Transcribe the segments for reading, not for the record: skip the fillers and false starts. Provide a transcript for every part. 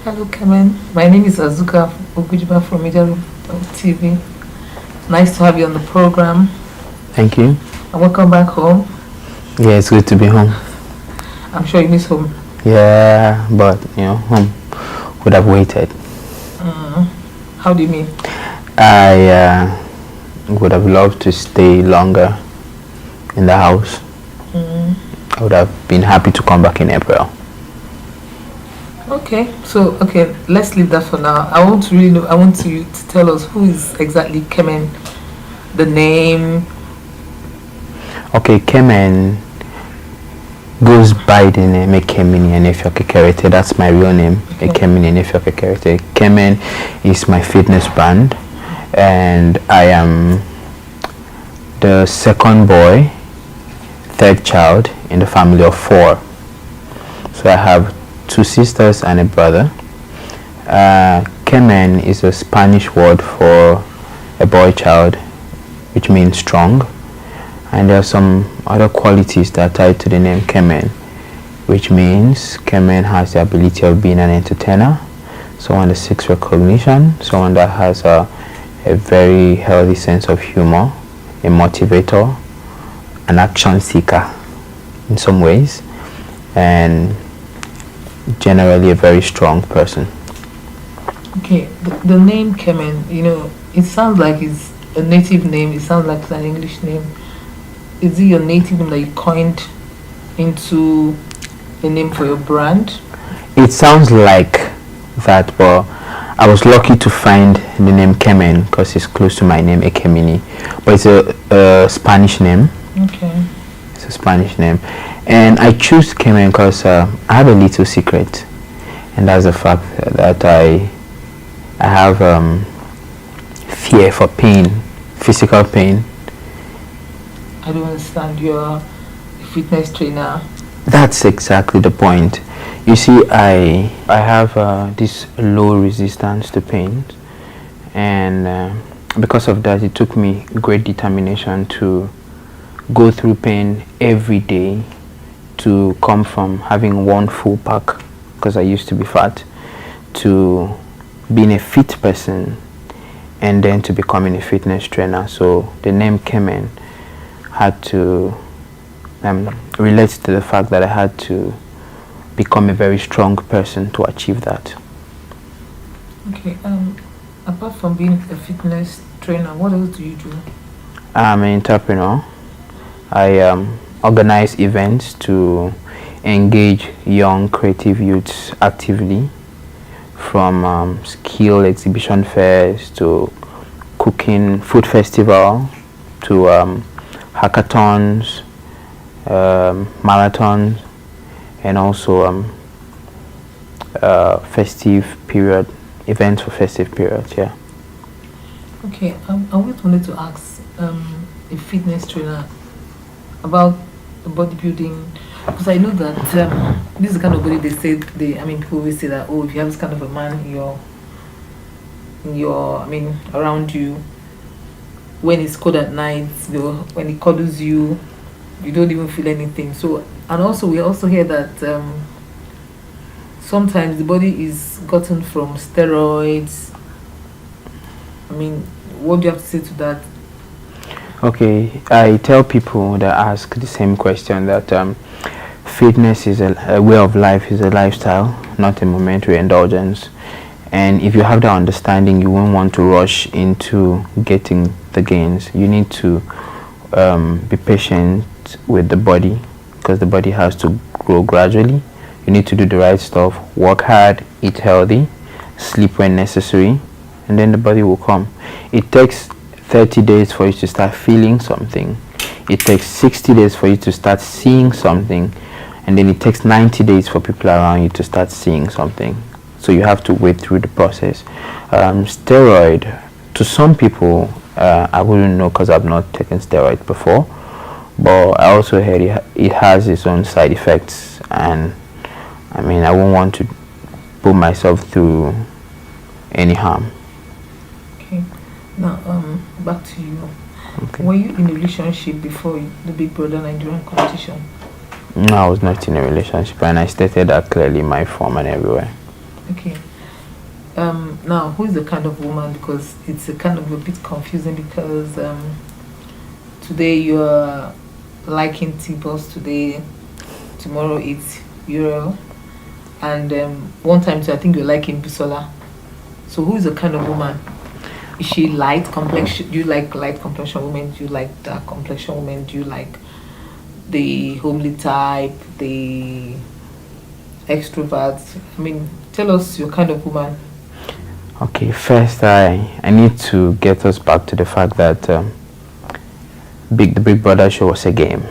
Hello, Kemen. My name is Azuka Ogujiba from Media TV. Nice to have you on the program. Thank you. And welcome back home. Yeah, it's good to be home. I'm sure you miss home. Yeah, but home would have waited. How do you mean? I would have loved to stay longer in the house. I would have been happy to come back in April. Okay, let's leave that for now. I want to really know. I want you to tell us who is exactly Kemen, the name. Okay, Kemen goes by the name Ekemini Enefiokekerete. That's my real name, okay. Ekemini Enefiokekerete. Kemen is my fitness brand, and I am the second boy, third child in the family of 4. So I have 2 sisters and a brother. Kemen is a Spanish word for a boy child, which means strong. And there are some other qualities that are tied to the name Kemen, which means Kemen has the ability of being an entertainer, someone that seeks recognition, someone that has a very healthy sense of humor, a motivator, an action seeker in some ways, and generally a very strong person. Okay, the name Kemen, it sounds like it's a native name. It sounds like it's an English name. Is it your native name that you coined into a name for your brand? It sounds like that, but I was lucky to find the name Kemen because it's close to my name, Ekemini. But it's a Spanish name. Okay. It's a Spanish name. And I choose Kemen because I have a little secret. And that's the fact that I have fear for pain, physical pain. I don't understand. You're a fitness trainer. That's exactly the point. You see, I have this low resistance to pain, and because of that, it took me great determination to go through pain every day to come from having 1 full pack, because I used to be fat, to being a fit person, and then to becoming a fitness trainer. So the name Kemen had to relate to the fact that I had to become a very strong person to achieve that. Okay, apart from being a fitness trainer, what else do you do? I'm an entrepreneur. I organize events to engage young creative youths actively, from skill exhibition fairs to cooking food festival to hackathons, marathons, and also festive period events for festive periods. Yeah. Okay, I always wanted to ask a fitness trainer about the bodybuilding, because I know that this is the kind of body they say people always say that, oh, if you have this kind of a man in your around you, when it's cold at night, when he cuddles you, you don't even feel anything. So, and also we also hear that sometimes the body is gotten from steroids. What do you have to say to that? Okay, I tell people that ask the same question that fitness is a way of life, is a lifestyle, not a momentary indulgence. And if you have that understanding, you won't want to rush into getting the gains. You need to be patient with the body, because the body has to grow gradually. You need to do the right stuff, work hard, eat healthy, sleep when necessary, and then the body will come. It takes 30 days for you to start feeling something. It takes 60 days for you to start seeing something, and then it takes 90 days for people around you to start seeing something. So you have to wait through the process. Steroid, to some people, I wouldn't know because I've not taken steroid before, but I also heard it has its own side effects, and I won't want to put myself through any harm. Okay, now back to you. Okay. Were you in a relationship before the Big Brother Naija competition? No, I was not in a relationship, and I stated that clearly in my form and everywhere. Okay. Now, who is the kind of woman? Because it's a kind of a bit confusing because today you're liking T-Boss, today, tomorrow it's Euro, and one time too, I think you're liking Bisola. So who is the kind of woman? Is she light complexion? Do you like light complexion women? Do you like dark complexion women? Do you like the homely type, the extroverts? I mean, tell us your kind of woman. Okay, first I need to get us back to the fact that the Big Brother show was a game,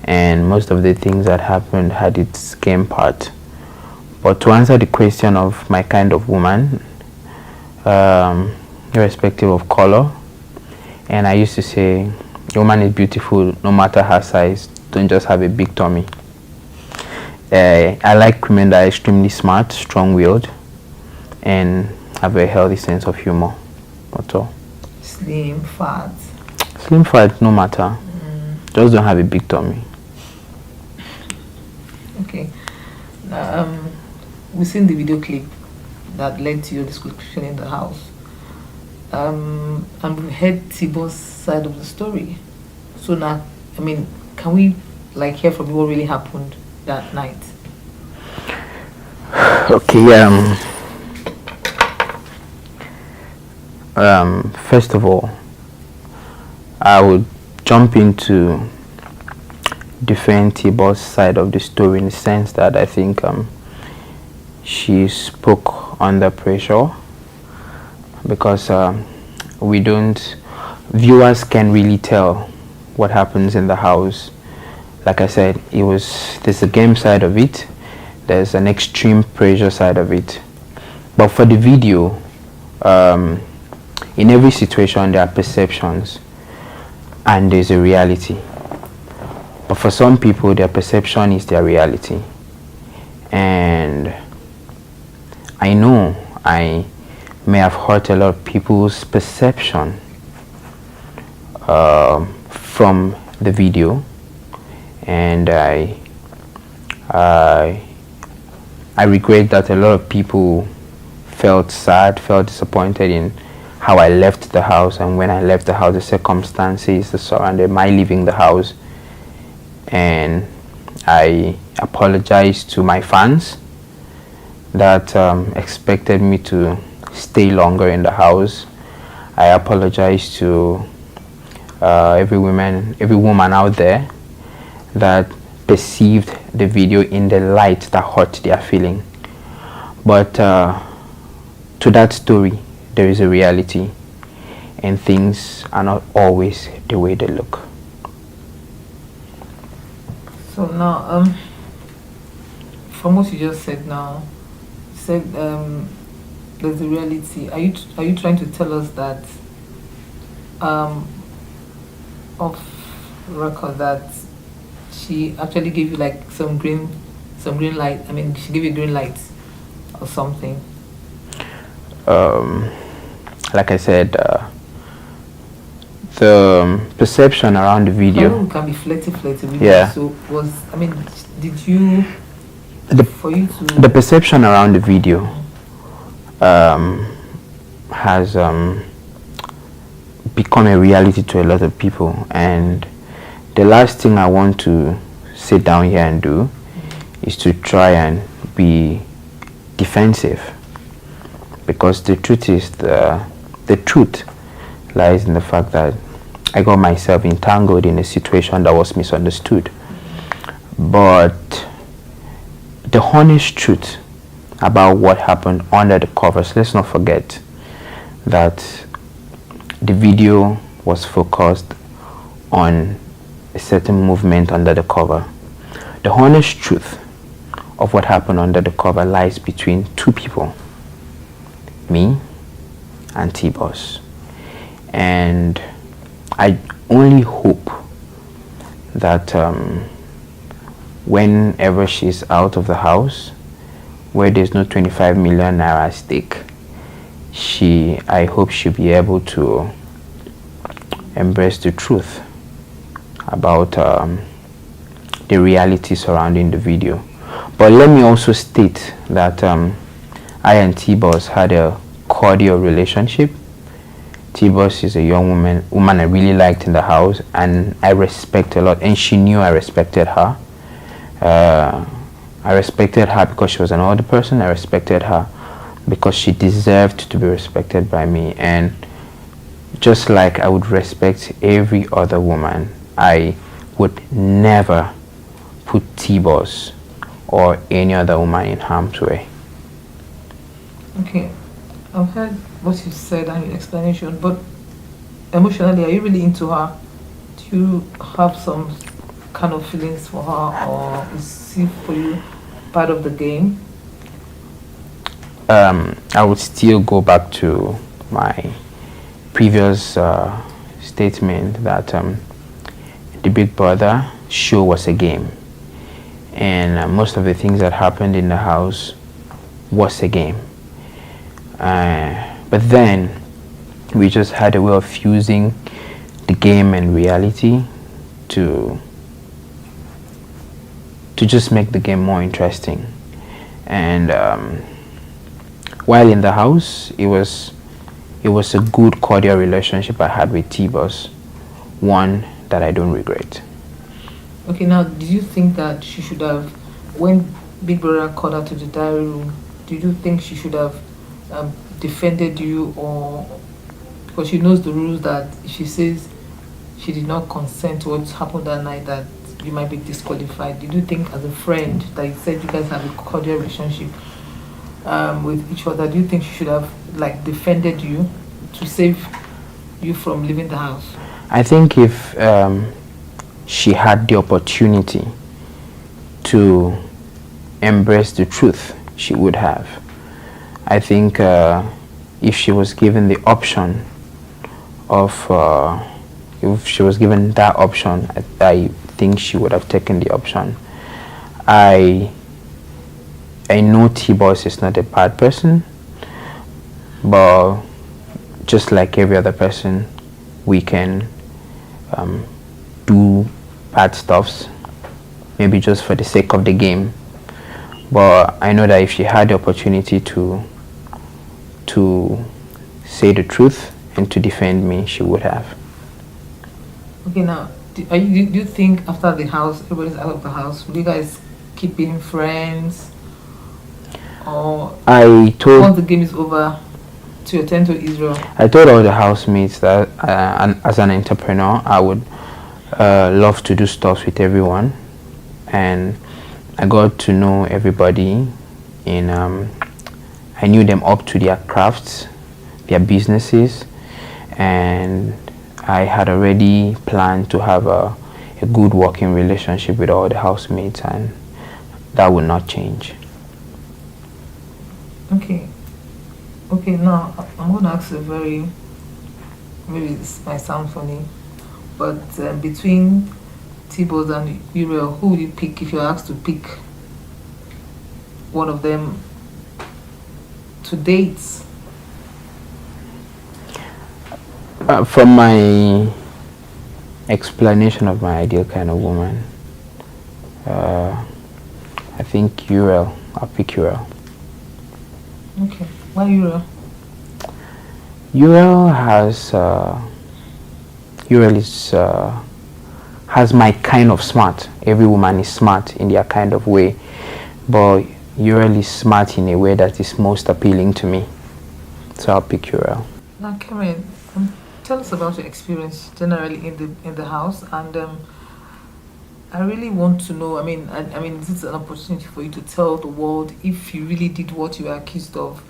and most of the things that happened had its game part. But to answer the question of my kind of woman, irrespective of color, and I used to say, a woman is beautiful no matter her size, don't just have a big tummy. I like women that are extremely smart, strong-willed, and have a healthy sense of humor. That's all. Slim, fat. Slim, fat, no matter. Just don't have a big tummy. Okay. We've seen the video clip that led to your discussion in the house. And we've heard T-Boss' side of the story. So now, I mean, can we like hear from you what really happened that night? Okay, first of all, I would jump into defend T-Boss' side of the story in the sense that I think she spoke under pressure, because viewers can really tell what happens in the house. Like I said, there's a game side of it, there's an extreme pressure side of it. But for the video, in every situation there are perceptions and there's a reality. But for some people, their perception is their reality. And I know I may have hurt a lot of people's perception from the video, and I regret that a lot of people felt sad, felt disappointed in how I left the house, and when I left the house, the circumstances that surrounded my leaving the house. And I apologize to my fans that expected me to stay longer in the house. I apologize to every woman out there that perceived the video in the light that hurt their feeling. But to that story, there is a reality, and things are not always the way they look. So now, from what you just said now, you said there's a reality. Are you trying to tell us that off record that she actually gave you like some green light? I mean, she gave you green light or something? Like I said, the perception around the video can be flirty video. Yeah. So did you the perception around the video has become a reality to a lot of people, and the last thing I want to sit down here and do is to try and be defensive, because the truth is the truth lies in the fact that I got myself entangled in a situation that was misunderstood. But the honest truth about what happened under the covers, let's not forget that the video was focused on a certain movement under the cover. The honest truth of what happened under the cover lies between two people, me and T-Boss. And I only hope that whenever she's out of the house, where there's no 25 million naira at stake, I hope she'll be able to embrace the truth about the reality surrounding the video. But let me also state that I and T-Boss had a cordial relationship. T-Boss is a young woman I really liked in the house, and I respect a lot, and she knew I respected her. I respected her because she was an older person. I respected her because she deserved to be respected by me. And just like I would respect every other woman, I would never put T-Boss or any other woman in harm's way. Okay, I've heard what you said and your explanation, but emotionally, are you really into her? Do you have some kind of feelings for her, or is she for you part of the game? I would still go back to my previous statement that the Big Brother show was a game, and most of the things that happened in the house was a game. But then we just had a way of fusing the game and reality to just make the game more interesting. And while in the house, it was a good cordial relationship I had with T-Boss, one that I don't regret. Okay, now, do you think that she should have, when Big Brother called her to the diary room, do you think she should have defended you, or because she knows the rules that if she says she did not consent to what happened that night, that you might be disqualified? Did you think, as a friend, that you said you guys have a cordial relationship with each other, do you think she should have defended you to save you from leaving the house? I think if she had the opportunity to embrace the truth, she would have. I think if she was given the option of, if she was given that option, I think she would have taken the option. I know T-Boss is not a bad person, but just like every other person, we can do bad stuffs, maybe just for the sake of the game. But I know that if she had the opportunity to say the truth and to defend me, she would have. Okay, now, do you think after the house, everybody's out of the house, will you guys keep being friends? Or once the game is over, to attend to Israel? I told all the housemates that as an entrepreneur, I would love to do stuff with everyone, and I got to know everybody. I knew them up to their crafts, their businesses, and I had already planned to have a good working relationship with all the housemates, and that will not change. Okay, now I'm going to ask a very, maybe this might sound funny, but between T-Boss and Uriel, who would you pick if you're asked to pick one of them to date? From my explanation of my ideal kind of woman, I think Uriel. I'll pick Uriel. Okay, why Uriel? Uriel has my kind of smart. Every woman is smart in their kind of way, but Uriel is smart in a way that is most appealing to me. So I'll pick Uriel. Now, Kemen, tell us about your experience generally in the house, and I really want to know. I mean, this is an opportunity for you to tell the world if you really did what you were accused of.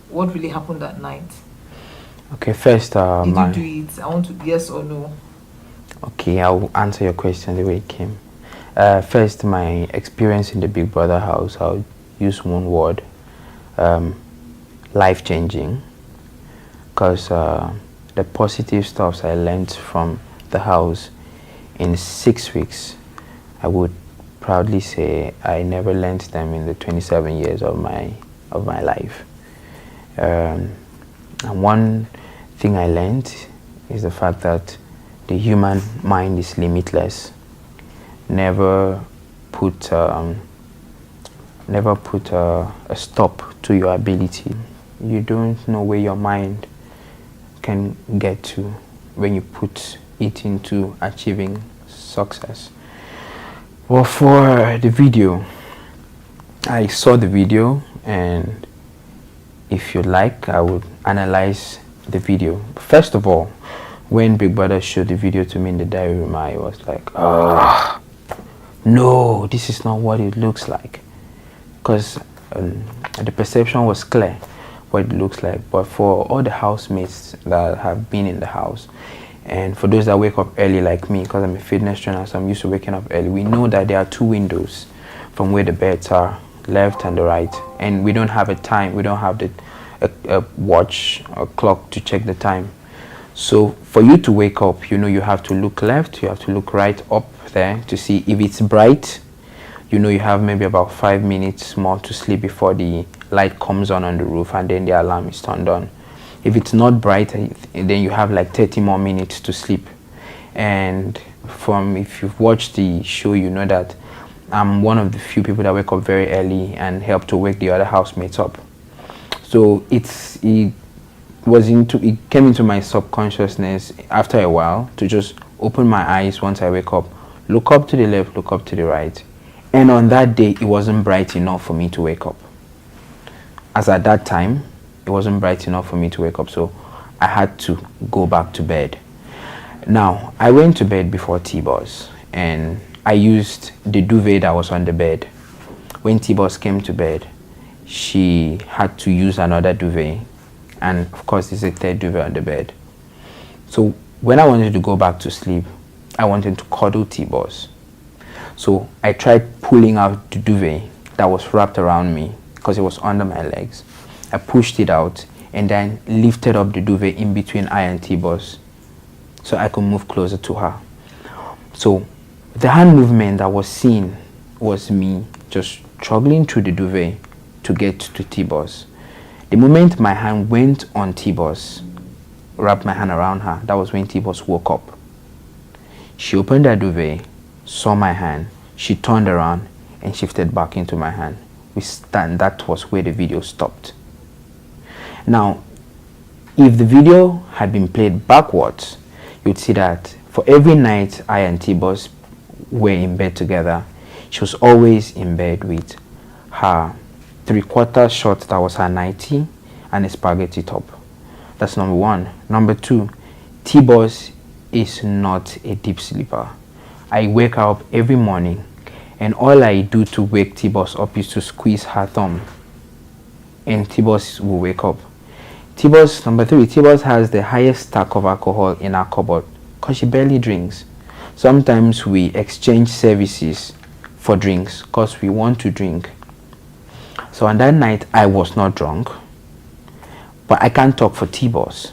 What really happened that night? Okay, first, did you do it? I want to yes or no. Okay, I'll answer your question the way it came. First, my experience in the Big Brother house, I'll use one word: life-changing. Because the positive stuff I learned from the house in 6 weeks, I would proudly say I never learned them in the 27 years of my life. And one thing I learned is the fact that the human mind is limitless. Never put never put a stop to your ability. You don't know where your mind can get to when you put it into achieving success. Well, for the video, I saw the video, and if you like, I would analyze the video. First of all, when Big Brother showed the video to me in the diary room, I was like, oh, no, this is not what it looks like. Because the perception was clear what it looks like. But for all the housemates that have been in the house, and for those that wake up early like me, because I'm a fitness trainer, so I'm used to waking up early, we know that there are two windows from where the beds are, left and the right. And we don't have a time, we don't have a watch or clock to check the time. So for you to wake up, you know you have to look left, you have to look right up there to see if it's bright. You know you have maybe about 5 minutes more to sleep before the light comes on the roof, and then the alarm is turned on. If it's not bright, then you have like 30 more minutes to sleep. And if you've watched the show, you know that I'm one of the few people that wake up very early and help to wake the other housemates up. So it came into my subconsciousness after a while to just open my eyes once I wake up, look up to the left, look up to the right. And on that day, it wasn't bright enough for me to wake up. As at that time, it wasn't bright enough for me to wake up, so I had to go back to bed. Now, I went to bed before T-Boss, and I used the duvet that was on the bed. When T-Boss came to bed, she had to use another duvet, and of course there's a third duvet on the bed. So when I wanted to go back to sleep, I wanted to cuddle T-Boss. So I tried pulling out the duvet that was wrapped around me because it was under my legs. I pushed it out and then lifted up the duvet in between I and T-Boss so I could move closer to her. So the hand movement that was seen was me just struggling through the duvet to get to T-Boss. The moment my hand went on T-Boss, wrapped my hand around her, that was when T-Boss woke up. She opened her duvet, saw my hand, she turned around and shifted back into my hand. That was where the video stopped. Now, if the video had been played backwards, you'd see that for every night I and T-Boss were in bed together, she was always in bed with her 3/4 short that was her nightie and a spaghetti top. That's number one. Number two, T-Boss is not a deep sleeper. I wake her up every morning, and all I do to wake T-Boss up is to squeeze her thumb, and T-Boss will wake up. Number three, T-Boss has the highest stack of alcohol in our cupboard because she barely drinks. Sometimes we exchange services for drinks because we want to drink. So on that night, I was not drunk, but I can't talk for T-Boss.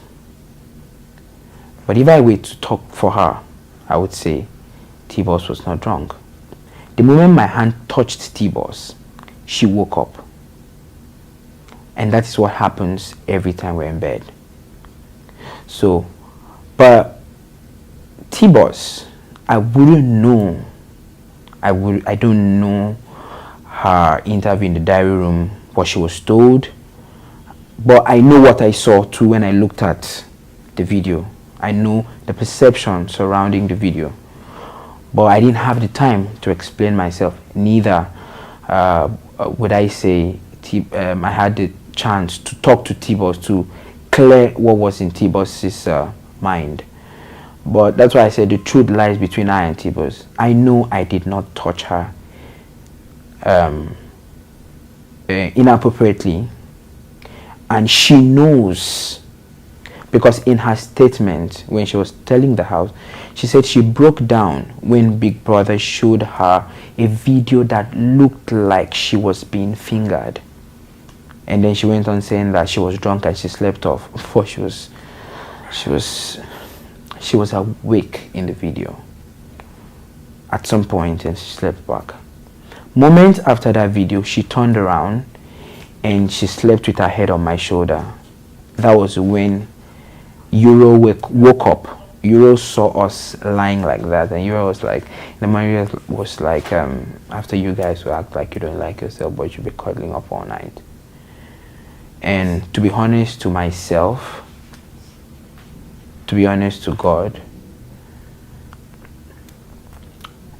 But if I were to talk for her, I would say T-Boss was not drunk. The moment my hand touched T-Boss, she woke up. And that is what happens every time we're in bed. So, but T-Boss, I wouldn't know. I don't know her interview in the diary room, what she was told. But I know what I saw too when I looked at the video. I know the perception surrounding the video. But I didn't have the time to explain myself. Neither would I say I had the chance to talk to T-Boss to clear what was in T-Boss's mind. But that's why I said the truth lies between I and T-Boss. I know I did not touch her inappropriately, and she knows, because in her statement when she was telling the house, she said she broke down when Big Brother showed her a video that looked like she was being fingered. And then she went on saying that she was drunk and she slept off before she was awake in the video at some point, and she slept back. Moments after that video, she turned around and she slept with her head on my shoulder. That was when Euro woke up Euro saw us lying like that, and Euro was like, the Maria was like, after you guys will act like you don't like yourself, but you'll be cuddling up all night. And to be honest to myself, to be honest to God,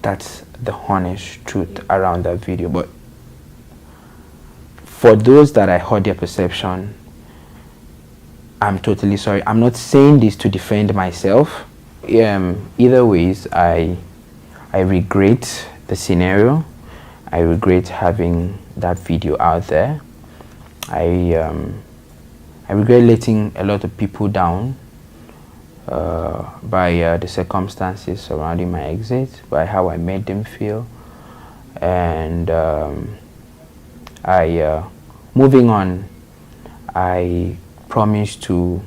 that's the honest truth around that video. But for those that I heard their perception, I'm totally sorry. I'm not saying this to defend myself. Either ways, I regret the scenario. I regret having that video out there. I regret letting a lot of people down by the circumstances surrounding my exit, by how I made them feel, and moving on, I promise to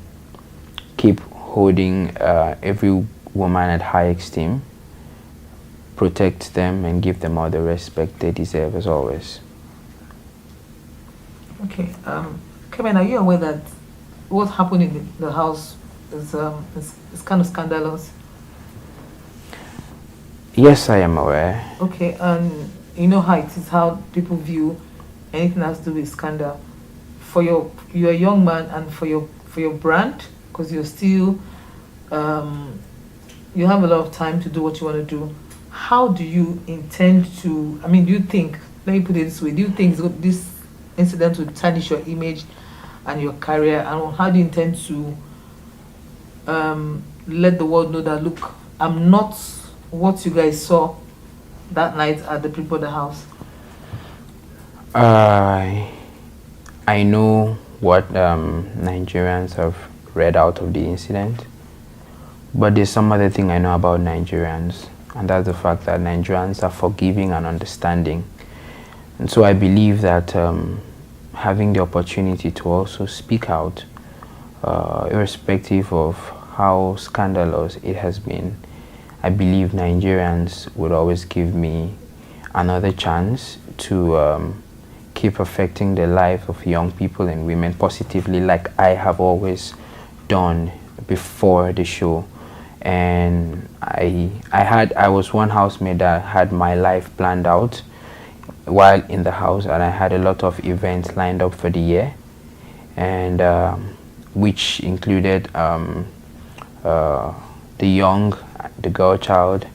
keep holding every woman at high esteem, protect them, and give them all the respect they deserve as always. Okay, Kemen, are you aware that what happened in the house is kind of scandalous? Yes, I am aware. Okay, and you know how it is, how people view anything that has to do with scandal. You're a young man, and for your brand, because you're still you have a lot of time to do what you want to do. How do you intend to? I mean, do you think? Let me put it this way: do you think this incident will tarnish your image and your career? And how do you intend to let the world know that, look, I'm not what you guys saw that night at the Big Brother house? I know what Nigerians have read out of the incident, but there's some other thing I know about Nigerians, and that's the fact that Nigerians are forgiving and understanding. And so I believe that having the opportunity to also speak out, irrespective of how scandalous it has been, I believe Nigerians would always give me another chance to keep affecting the life of young people and women positively, like I have always done before the show. And I was one housemate that had my life planned out while in the house, and I had a lot of events lined up for the year, and which included the girl child,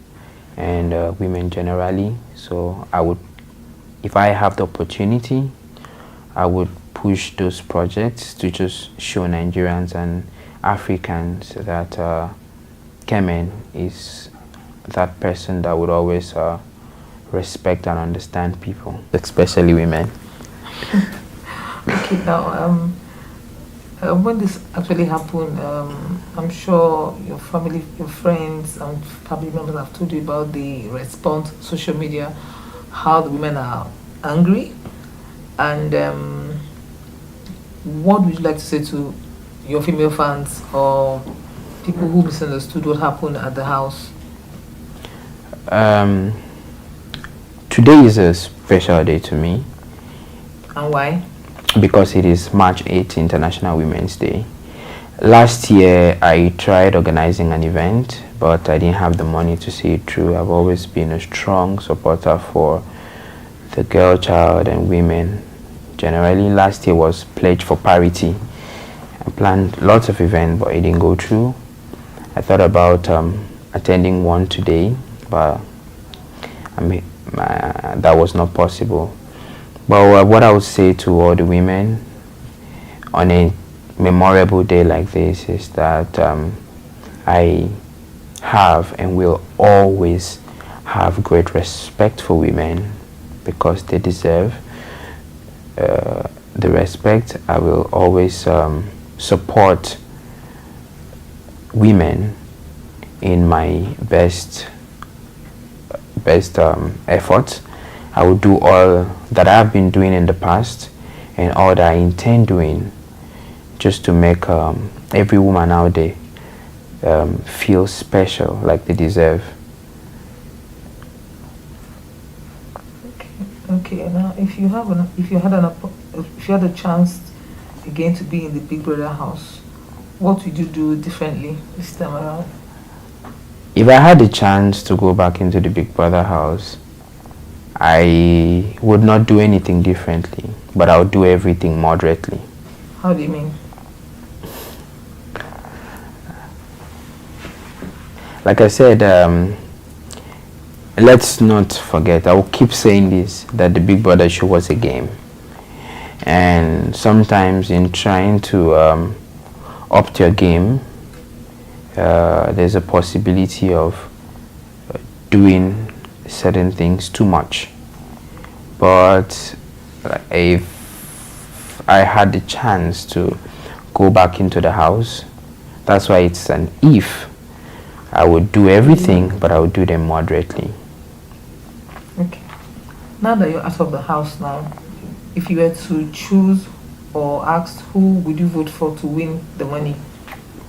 and women generally. So I would, if I have the opportunity, I would push those projects to just show Nigerians and Africans that Kemen is that person that would always respect and understand people, especially women. Okay, now when this actually happened, I'm sure your family, your friends, and family members have told you about the response on social media, how the women are angry, and what would you like to say to your female fans or people who misunderstood what happened at the house? Today is a special day to me. And why? Because it is March 8th, International Women's Day. Last year, I tried organizing an event, but I didn't have the money to see it through. I've always been a strong supporter for the girl child and women. Generally, last year was Pledge for Parity. I planned lots of events, but it didn't go through. I thought about attending one today, but that was not possible. But what I would say to all the women on a memorable day like this is that I have and will always have great respect for women because they deserve the respect. I will always support women in my best efforts. I will do all that I've been doing in the past and all that I intend doing just to make every woman out there feel special, like they deserve. Okay. Now, if you had a chance again to be in the Big Brother house, what would you do differently this time around? If I had the chance to go back into the Big Brother house, I would not do anything differently, but I would do everything moderately. How do you mean? Like I said, let's not forget, I will keep saying this, that the Big Brother show was a game. And sometimes in trying to up your game, there's a possibility of doing certain things too much. But if I had the chance to go back into the house, that's why it's an if. I would do everything, but I would do them moderately. Okay. Now that you're out of the house now, if you were to choose or ask who would you vote for to win the money,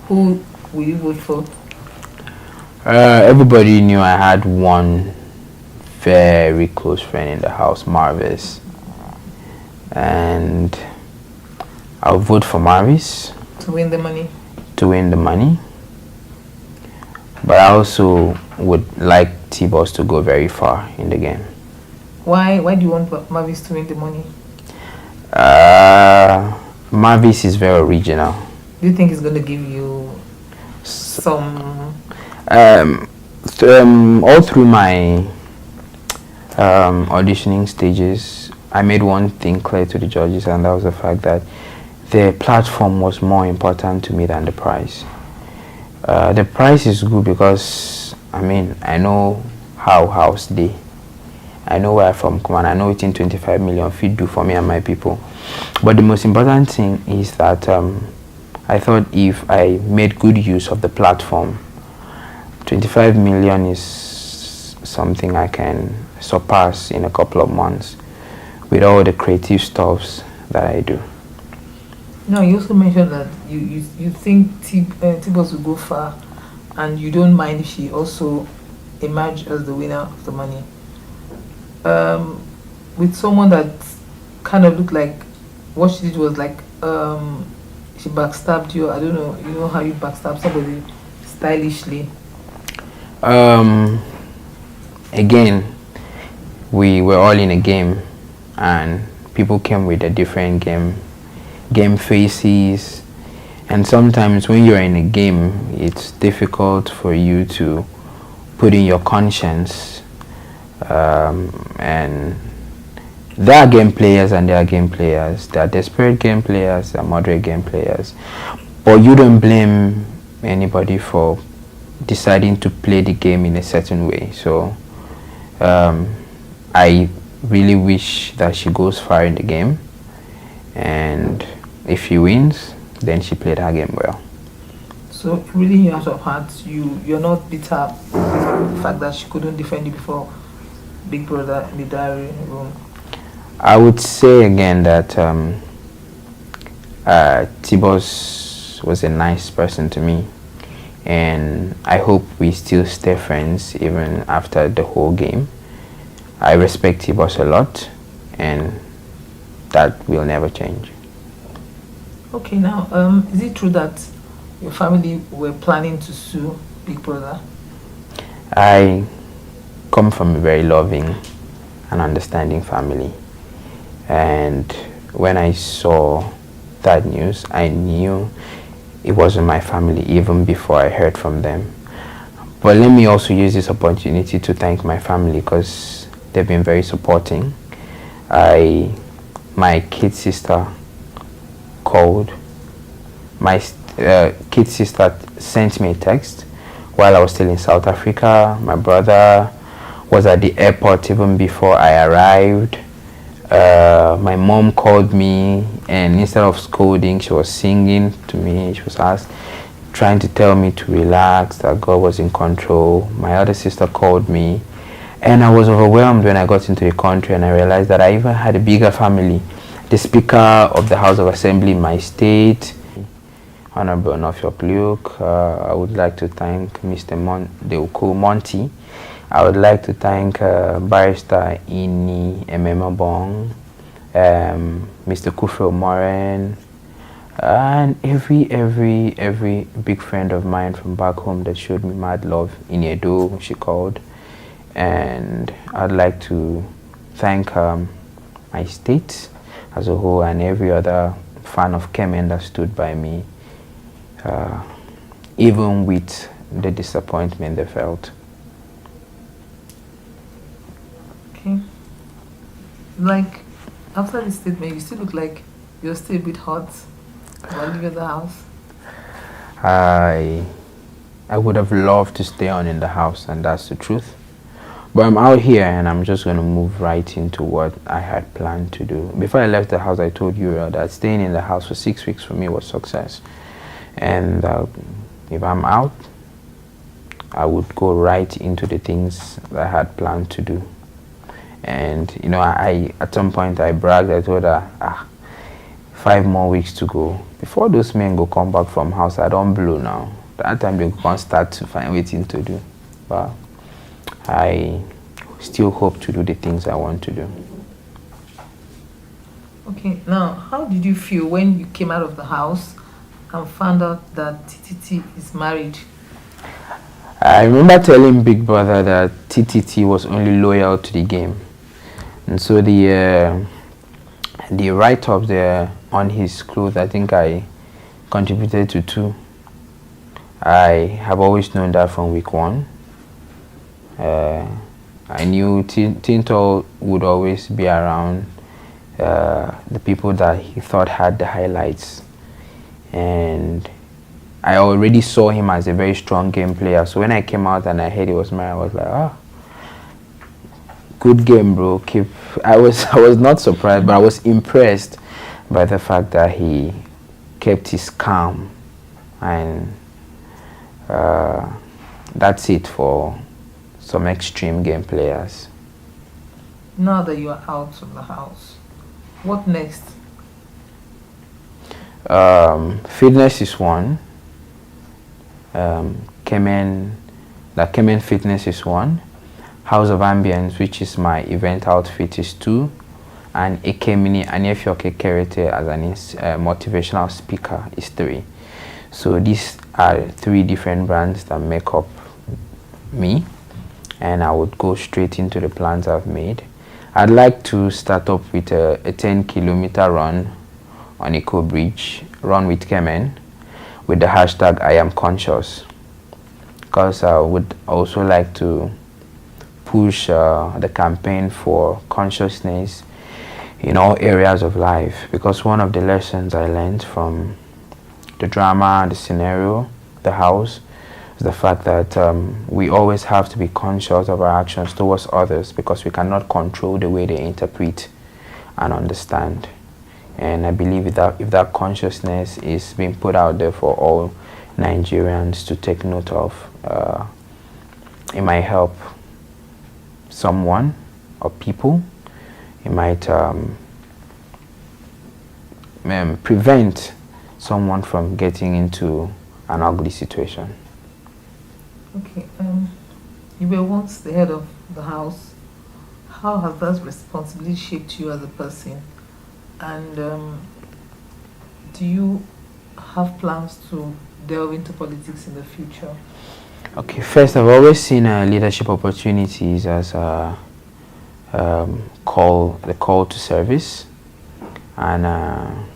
who will you vote for? Everybody knew I had one very close friend in the house, Marvis. And I'll vote for Marvis. To win the money? To win the money. But I also would like T-Boss to go very far in the game. Why do you want Marvis to win the money? Marvis is very original. Do you think he's going to give you some... all through my auditioning stages, I made one thing clear to the judges, and that was the fact that the platform was more important to me than the prize. The price is good because I know how house day. I know where I'm from, come on, I know it's in 25 million feet do for me and my people. But the most important thing is that I thought if I made good use of the platform, 25 million is something I can surpass in a couple of months with all the creative stuffs that I do. No, you also mentioned that you think T-Boss will go far, and you don't mind if she also emerge as the winner of the money. With someone that kind of looked like what she did was like she backstabbed you. I don't know. You know how you backstab somebody stylishly. Again, we were all in a game, and people came with a different game faces, and sometimes when you're in a game, it's difficult for you to put in your conscience. And there are game players and there are game players. There are desperate game players, there are moderate game players. But you don't blame anybody for deciding to play the game in a certain way. So I really wish that she goes far in the game, and if she wins, then she played her game well. So really, in your heart of hearts, you're not bitter with the fact that she couldn't defend you before Big Brother in the diary room? I would say again that T-Boss was a nice person to me, and I hope we still stay friends even after the whole game. I respect T-Boss a lot, and that will never change. Okay, now, is it true that your family were planning to sue Big Brother? I come from a very loving and understanding family, and when I saw that news, I knew it wasn't my family even before I heard from them. But let me also use this opportunity to thank my family, because they've been very supporting. My kid sister called. My kid sister sent me a text while I was still in South Africa. My brother was at the airport even before I arrived. My mom called me, and instead of scolding, she was singing to me. She was trying to tell me to relax, that God was in control. My other sister called me, and I was overwhelmed when I got into the country, and I realized that I even had a bigger family. The Speaker of the House of Assembly in my state, Honorable Onofio Pliuk. I would like to thank Mr. Deuko Monty. I would like to thank Barrister Ini Ememabong, Mr. Kufro Moren, And every big friend of mine from back home that showed me mad love in Edo, she called. And I'd like to thank my state as a whole and every other fan of Kemen that stood by me, even with the disappointment they felt. Okay. Like, after this statement, you still look like you're still a bit hot while leaving the house. I I would have loved to stay on in the house, and that's the truth. But I'm out here and I'm just going to move right into what I had planned to do. Before I left the house, I told you that staying in the house for 6 weeks for me was success. And if I'm out, I would go right into the things that I had planned to do. And, you know, I at some point I bragged, I told her, 5 more weeks to go. Before those men go come back from house, I don't blow now. That time they can start to find waiting to do. But I still hope to do the things I want to do. Okay, now, how did you feel when you came out of the house and found out that TTT is married? I remember telling Big Brother that TTT was only loyal to the game. And so the write-up there on his clothes, I think I contributed to 2. I have always known that from week 1. I knew Tinto would always be around the people that he thought had the highlights. And I already saw him as a very strong game player. So when I came out and I heard he was married, I was like, good game, bro. I was not surprised, but I was impressed by the fact that he kept his calm. And that's it for some extreme game players. Now that you are out of the house, what next? Fitness is one. Kemen Fitness is one. House of Ambience, which is my event outfit, is 2. And Ekemini Anefioke Kerete as an motivational speaker is 3. So these are 3 different brands that make up me. And I would go straight into the plans I've made. I'd like to start up with a 10-kilometer run on Eco Bridge, run with Kemen, with the hashtag I am conscious, because I would also like to push the campaign for consciousness in all areas of life, because one of the lessons I learned from the drama, the scenario, the house, is the fact that we always have to be conscious of our actions towards others, because we cannot control the way they interpret and understand. And I believe if that consciousness is being put out there for all Nigerians to take note of, it might help someone or people. It might prevent someone from getting into an ugly situation. Okay, you were once the head of the house. How has that responsibility shaped you as a person? And do you have plans to delve into politics in the future? Okay, first, I've always seen leadership opportunities as the call to service, and an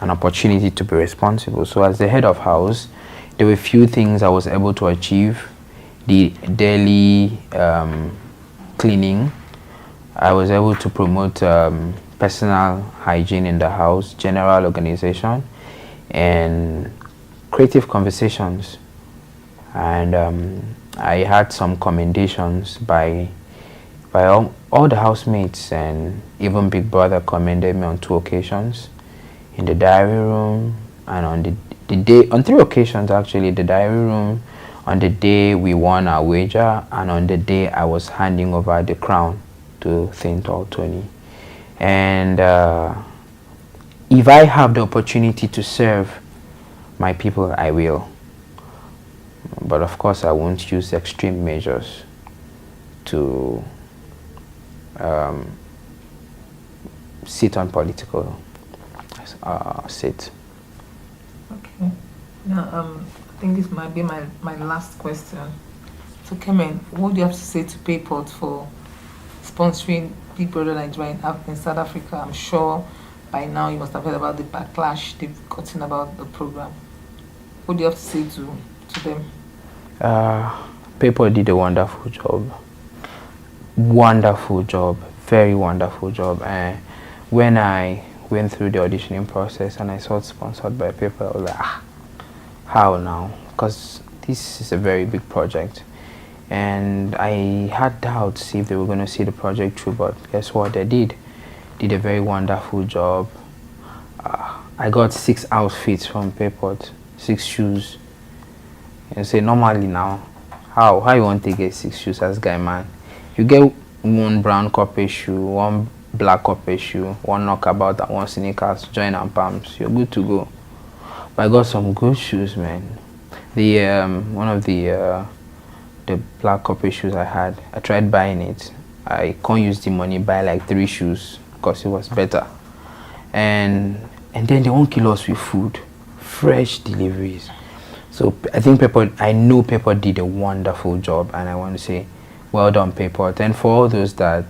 opportunity to be responsible. So as the head of house, there were few things I was able to achieve. The daily cleaning, I was able to promote personal hygiene in the house, general organization, and creative conversations. And I had some commendations by all the housemates, and even Big Brother commended me on 2 occasions, in the diary room and on on 3 occasions actually, the diary room, on the day we won our wager, and on the day I was handing over the crown to Thintal Tony. And if I have the opportunity to serve my people, I will. But of course, I won't use extreme measures to sit on political seat. Okay. Now, I think this might be my last question. So, Kemen, what do you have to say to Payport for sponsoring Big Brother Naija in South Africa? I'm sure by now you must have heard about the backlash they've gotten about the program. What do you have to say to them? Payport did a wonderful job. Wonderful job. Very wonderful job. And when I went through the auditioning process and I saw it sponsored by Payport, I was like, how now? Because this is a very big project. And I had doubts if they were going to see the project through, but guess what? They did. Did a very wonderful job. I got 6 outfits from Payport, 6 shoes. You say normally now, how you want to get 6 shoes as guy man? You get 1 brown corporate shoe, 1 black corporate shoe, 1 knockabout and 1 sneakers, join and palms. You're good to go. But I got some good shoes, man. The one of the black corporate shoes I had, I tried buying it. I can't use the money buy like 3 shoes because it was better. And then they won't kill us with food, fresh deliveries. So I think I know Payport did a wonderful job, and I want to say, well done, Payport. And for all those that,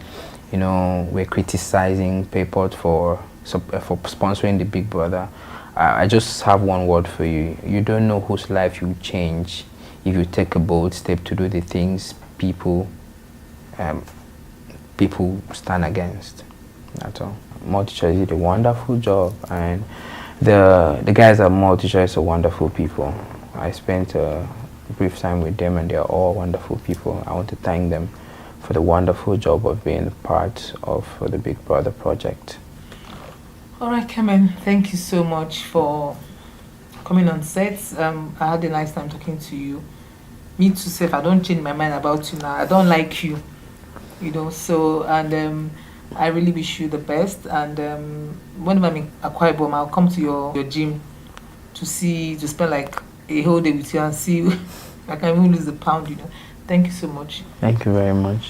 were criticizing Payport for sponsoring the Big Brother, I just have one word for you. You don't know whose life you change if you take a bold step to do the things people stand against. That's all. MultiChoice did a wonderful job, and the guys at MultiChoice are wonderful people. I spent a brief time with them, and they are all wonderful people. I want to thank them for the wonderful job of being part of the Big Brother project. All right, Kemen, thank you so much for coming on set. I had a nice time talking to you. Me too, Seth. I don't change my mind about you now. I don't like you, So, and I really wish you the best. And whenever I'm in Akwa Ibom, I'll come to your gym to spend like a whole day with you and see if I can even lose the pound. Thank you so much. Thank you very much.